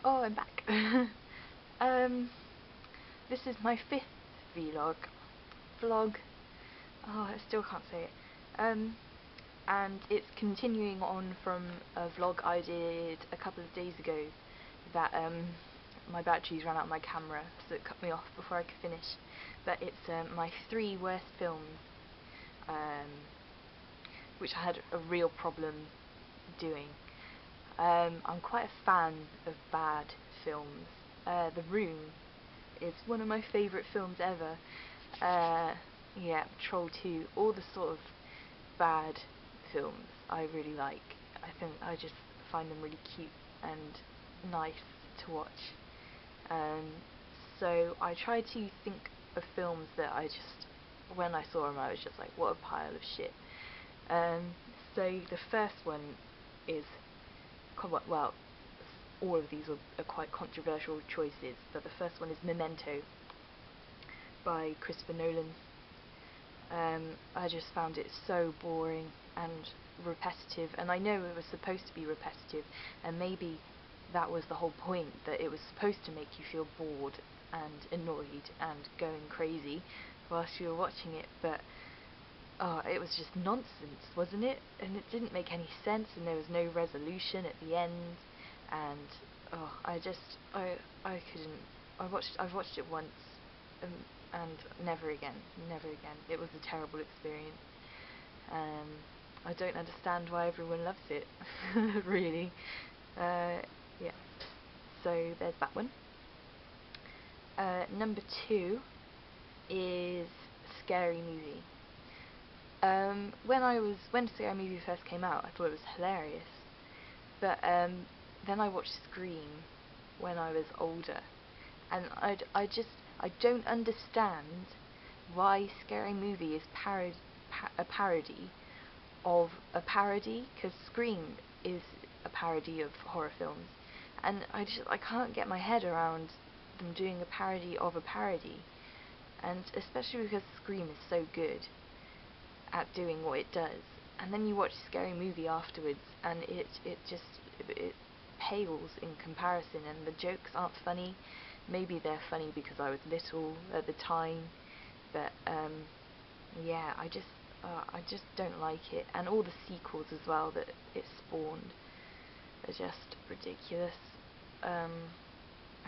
Oh, I'm back. um, this is my 5th vlog. Oh, I still can't say it. And it's continuing on from a vlog I did a couple of days ago that my batteries ran out of my camera, so it cut me off before I could finish. But it's my 3 worst films, which I had a real problem doing. I'm quite a fan of bad films. The Room is one of my favourite films ever. Yeah, Troll 2, all the sort of bad films I really like. I just find them really cute and nice to watch. So I try to think of films that when I saw them, I was just like, what a pile of shit. So the first one is, well, all of these are quite controversial choices, but the first one is Memento by Christopher Nolan. I just found it so boring and repetitive, and I know it was supposed to be repetitive, and maybe that was the whole point, that it was supposed to make you feel bored and annoyed and going crazy whilst you were watching it, but it was just nonsense, wasn't it? And it didn't make any sense, and there was no resolution at the end, and I couldn't. I've watched it once, and never again. It was a terrible experience. I don't understand why everyone loves it, really. Yeah. So there's that one. Number 2 is Scary Movie. When Scary Movie first came out, I thought it was hilarious. But then I watched Scream when I was older, and I don't understand why Scary Movie is a parody of a parody, because Scream is a parody of horror films, and I can't get my head around them doing a parody of a parody, and especially because Scream is so good at doing what it does, and then you watch Scary Movie afterwards, and it pales in comparison, and the jokes aren't funny. Maybe they're funny because I was little at the time, but yeah, I just don't like it, and all the sequels as well that it spawned are just ridiculous. I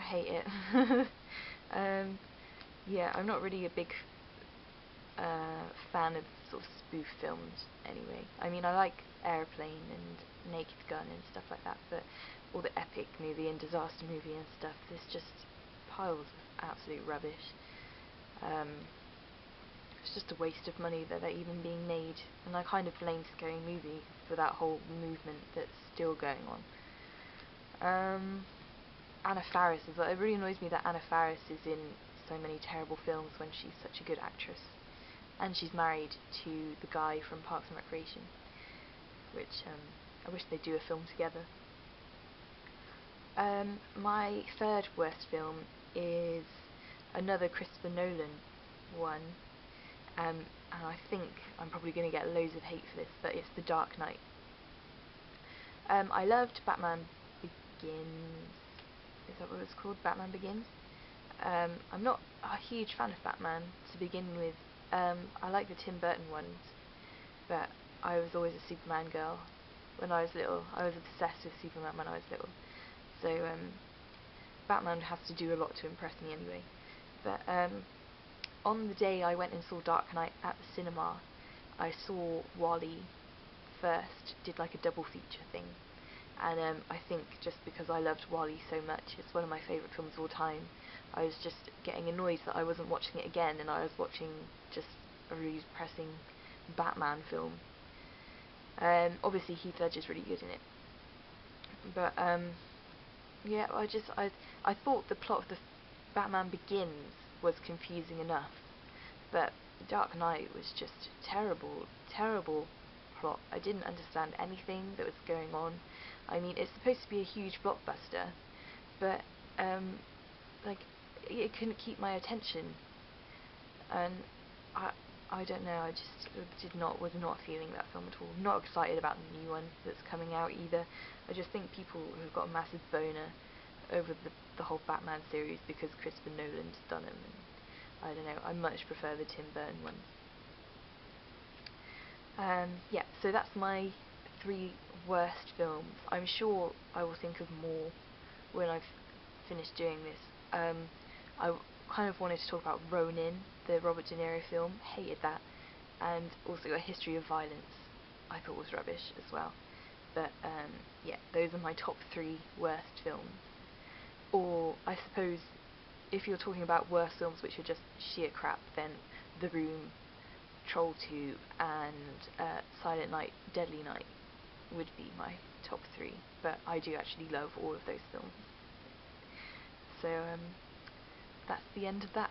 hate it. Yeah, I'm not really a big fan of sort of spoof films anyway. I mean, I like Airplane and Naked Gun and stuff like that, but all the epic movie and disaster movie and stuff, there's just piles of absolute rubbish. It's just a waste of money that they're even being made, and I kind of blame Scary Movie for that whole movement that's still going on. Anna Faris as well. It really annoys me that Anna Faris is in so many terrible films when she's such a good actress, and she's married to the guy from Parks and Recreation, which I wish they'd do a film together. My 3rd worst film is another Christopher Nolan one, and I think I'm probably going to get loads of hate for this, but it's The Dark Knight. I loved Batman Begins. Is that what it's called? Batman Begins? I'm not a huge fan of Batman to begin with. I like the Tim Burton ones, but I was always a Superman girl when I was little. I was obsessed with Superman when I was little. So Batman has to do a lot to impress me anyway. But on the day I went and saw Dark Knight at the cinema, I saw WALL-E first, did like a double feature thing, and I think just because I loved WALL-E so much, it's one of my favourite films of all time, I was just getting annoyed that I wasn't watching it again, and I was watching just a really depressing Batman film. Obviously Heath Ledger's really good in it, but yeah, I thought the plot of the Batman Begins was confusing enough, but Dark Knight was just terrible plot. I didn't understand anything that was going on. I mean, it's supposed to be a huge blockbuster, but like, it couldn't keep my attention, and I don't know, I just was not feeling that film at all. I'm not excited about the new one that's coming out either. I just think people who've got a massive boner over the whole Batman series because Christopher Nolan's done them. And I don't know, I much prefer the Tim Burton ones. Yeah, so that's my 3 worst films. I'm sure I will think of more when I've finished doing this. I kind of wanted to talk about Ronin, the Robert De Niro film. Hated that. And also A History of Violence, I thought was rubbish as well. But yeah, those are my top 3 worst films. Or I suppose if you're talking about worst films which are just sheer crap, then The Room, Troll 2 and Silent Night, Deadly Night would be my top 3. But I do actually love all of those films. So that's the end of that.